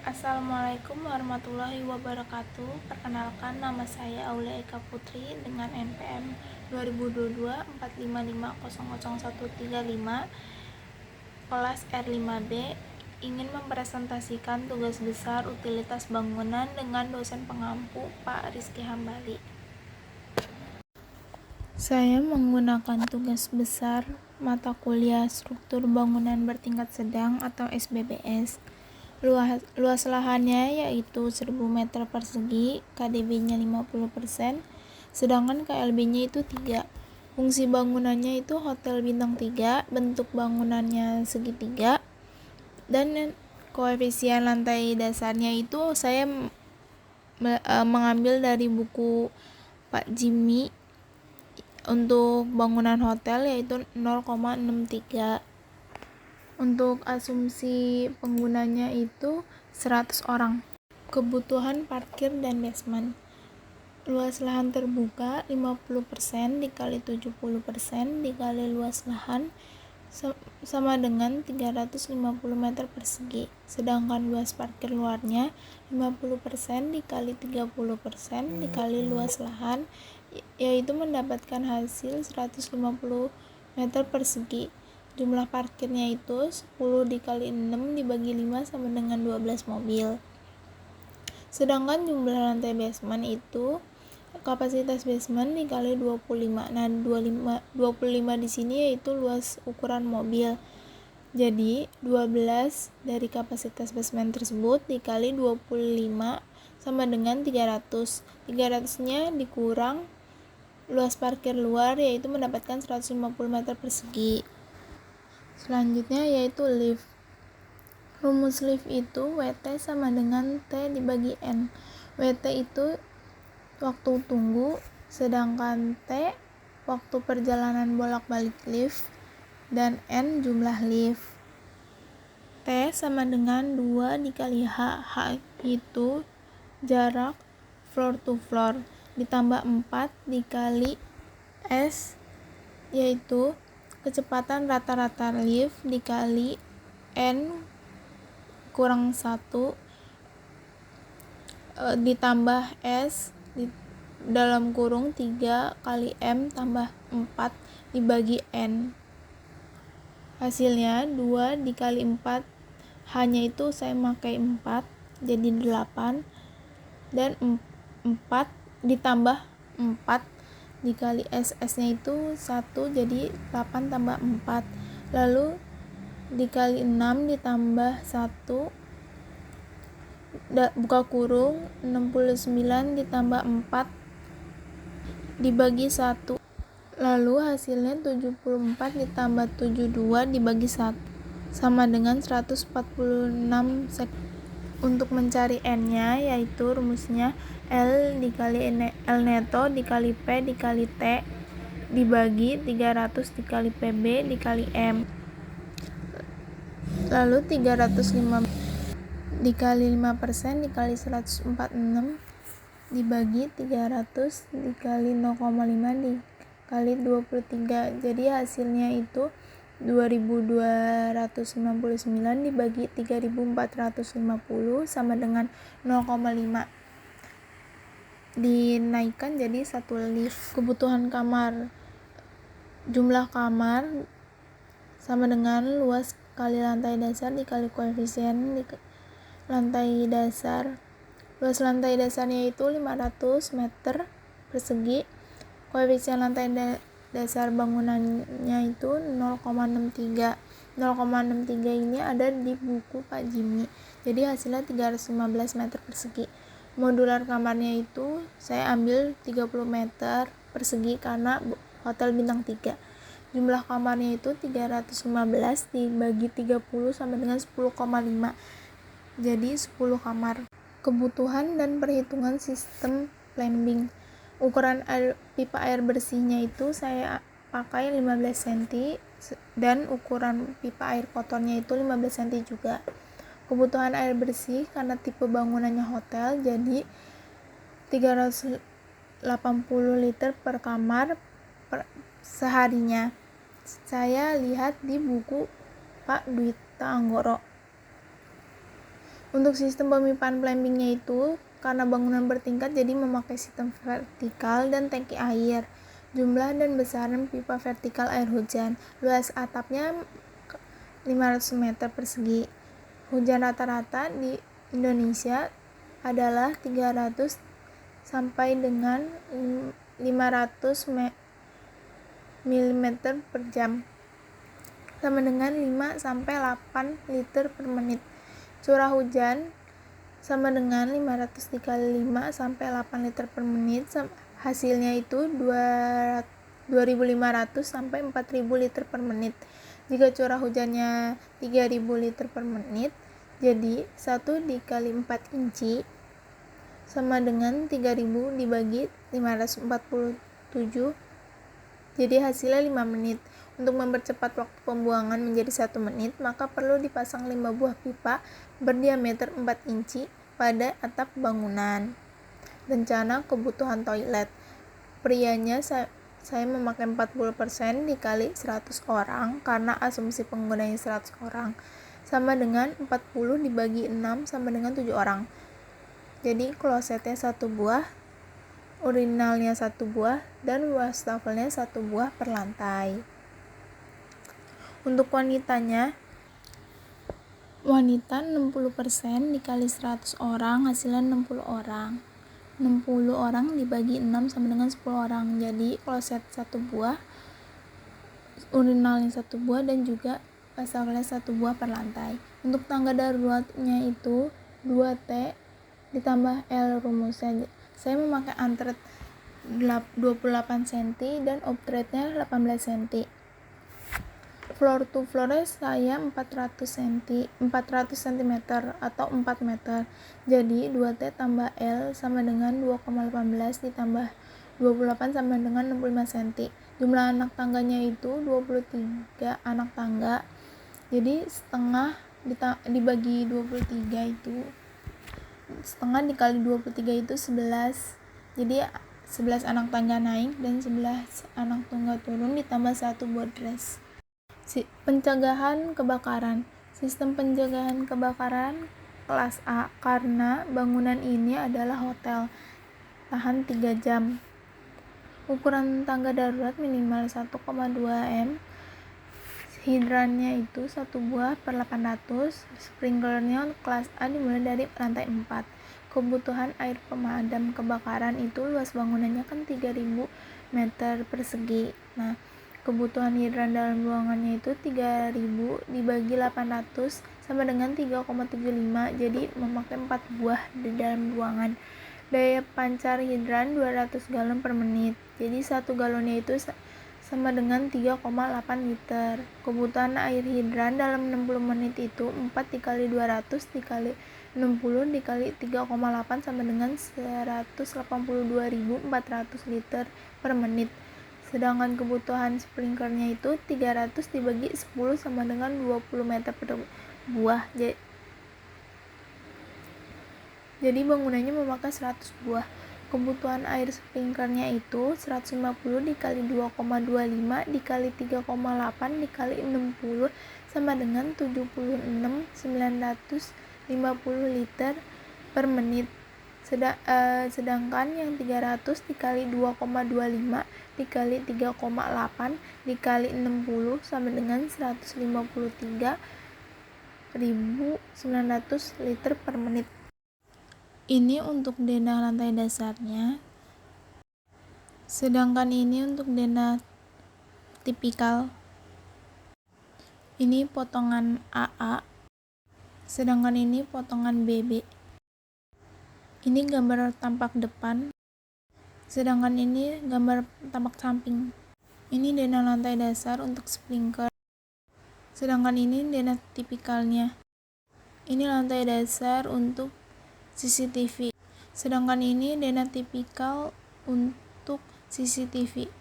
Assalamualaikum warahmatullahi wabarakatuh. Perkenalkan, nama saya Aulia Eka Putri dengan NPM 2022 kelas R5B, ingin mempresentasikan tugas besar utilitas bangunan dengan dosen pengampu Pak Rizky Hambali. Saya menggunakan tugas besar mata kuliah struktur bangunan bertingkat sedang atau SBBS. Luas lahannya yaitu 1000 meter persegi, KDB-nya 50%, sedangkan KLB-nya itu 3. Fungsi bangunannya itu hotel bintang 3, bentuk bangunannya segitiga, dan koefisien lantai dasarnya itu saya mengambil dari buku Pak Jimmy untuk bangunan hotel yaitu 0,63. Untuk asumsi penggunanya itu 100 orang. Kebutuhan parkir dan basement. Luas lahan terbuka 50% dikali 70% dikali luas lahan sama dengan 350 meter persegi. Sedangkan luas parkir luarnya 50% dikali 30% dikali luas lahan, yaitu mendapatkan hasil 150 meter persegi. Jumlah parkirnya itu 10 dikali 6 dibagi 5 sama dengan 12 mobil. Sedangkan jumlah lantai basement itu kapasitas basement dikali 25. Nah, 25 di sini yaitu luas ukuran mobil. Jadi 12 dari kapasitas basement tersebut dikali 25 sama dengan 300. 300-nya dikurang luas parkir luar yaitu mendapatkan 150 meter persegi. Selanjutnya yaitu lift. Rumus lift itu WT sama dengan T dibagi N. WT itu waktu tunggu, sedangkan T waktu perjalanan bolak-balik lift, dan N jumlah lift. T sama dengan 2 dikali H. H itu jarak floor to floor, ditambah 4 dikali S yaitu kecepatan rata-rata lift dikali N kurang 1 ditambah S dalam kurung 3 kali M tambah 4 dibagi N. Hasilnya 2 dikali 4, hanya itu saya pakai 4 jadi 8, dan 4 ditambah 4 dikali SS-nya itu 1 jadi 8 tambah 4, lalu dikali 6 ditambah 1 buka kurung 69 ditambah 4 dibagi 1, lalu hasilnya 74 ditambah 72 dibagi 1 sama dengan 146 sek. Untuk mencari N-nya yaitu rumusnya L dikali L neto dikali P dikali T dibagi 300 dikali PB dikali M, lalu 305 dikali 5% dikali 146 dibagi 300 dikali 0,5 dikali 23, jadi hasilnya itu 2299 dibagi 3450 sama dengan 0,5. Dinaikkan jadi 1 lift. Kebutuhan kamar. Jumlah kamar sama dengan luas kali lantai dasar dikali koefisien lantai dasar. Luas lantai dasarnya itu 500 meter persegi. Koefisien lantai dasar bangunannya itu 0,63. 0,63 ini ada di buku Pak Jimmy. Jadi hasilnya 315 meter persegi. Modular kamarnya itu saya ambil 30 meter persegi karena hotel bintang 3. Jumlah kamarnya itu 315 dibagi 30 sama dengan 10,5. Jadi 10 kamar. Kebutuhan dan perhitungan sistem plumbing. Ukuran pipa air bersihnya itu saya pakai 15 cm dan ukuran pipa air kotornya itu 15 cm juga. Kebutuhan air bersih karena tipe bangunannya hotel jadi 380 liter per kamar seharinya. Saya lihat di buku Pak Dwita Anggoro. Untuk sistem pemipaan plumbingnya itu karena bangunan bertingkat jadi memakai sistem vertikal dan tangki air. Jumlah dan besaran pipa vertikal air hujan. Luas atapnya 500 meter persegi. Hujan rata-rata di Indonesia adalah 300 sampai dengan 500 mm per jam, sama dengan 5 sampai 8 liter per menit. Curah hujan sama dengan 500 dikali 5 sampai 8 liter per menit, hasilnya itu 2.500 sampai 4.000 liter per menit. Jika curah hujannya 3.000 liter per menit, jadi 1 dikali 4 inci sama dengan 3.000 dibagi 547, jadi hasilnya 5 menit. Untuk mempercepat waktu pembuangan menjadi 1 menit, maka perlu dipasang 5 buah pipa berdiameter 4 inci pada atap bangunan. Rencana kebutuhan toilet. Prianya saya memakai 40% dikali 100 orang karena asumsi penggunanya 100 orang, sama dengan 40 dibagi 6 sama dengan 7 orang. Jadi klosetnya 1 buah, urinalnya 1 buah, dan wastafelnya 1 buah per lantai. Untuk wanita 60% dikali 100 orang hasilnya 60 orang. 60 orang dibagi 6 sama dengan 10 orang. Jadi kloset 1 buah, urinalnya 1 buah, dan juga wastafelnya 1 buah per lantai. Untuk tangga daruratnya itu 2T ditambah L rumusnya. Saya memakai antret 28 cm dan obtretnya 18 cm. Floor to floor saya 400 cm atau 4 meter. Jadi 2T tambah L sama dengan 2,18 ditambah 28 sama dengan 65 cm. Jumlah anak tangganya itu 23 anak tangga. Jadi setengah dibagi 23 itu, setengah dikali 23 itu 11. Jadi 11 anak tangga naik dan 11 anak tangga turun ditambah 1 board rest. Pencegahan kebakaran. Sistem pencegahan kebakaran kelas A karena bangunan ini adalah hotel, tahan 3 jam. Ukuran tangga darurat minimal 1,2 m. Hidrannya itu 1 buah per 800. Sprinklernya kelas A dimulai dari lantai 4. Kebutuhan air pemadam kebakaran itu luas bangunannya kan 3.000 meter persegi. Nah, kebutuhan hidran dalam ruangannya itu 3.000 dibagi 800 sama dengan 3,75, jadi memakai 4 buah di dalam ruangan. Daya pancar hidran 200 galon per menit, jadi 1 galonnya itu sama dengan 3,8 liter. Kebutuhan air hidran dalam 60 menit itu 4 dikali 200 dikali 60 dikali 3,8 sama dengan 182.400 liter per menit. Sedangkan kebutuhan sprinklernya itu 300 dibagi 10 sama dengan 20 meter per buah. Jadi bangunannya memakai 100 buah. Kebutuhan air sprinklernya itu 150 dikali 2,25 dikali 3,8 dikali 60 sama dengan 76.950 liter per menit. Sedangkan yang 300 dikali 2,25 dikali 3,8 dikali 60 sama dengan 153.900 liter per menit. Ini untuk denah lantai dasarnya. Sedangkan ini untuk denah tipikal. Ini potongan AA. Sedangkan ini potongan BB. Ini gambar tampak depan, sedangkan ini gambar tampak samping. Ini denah lantai dasar untuk sprinkler, sedangkan ini denah tipikalnya. Ini lantai dasar untuk CCTV, sedangkan ini denah tipikal untuk CCTV.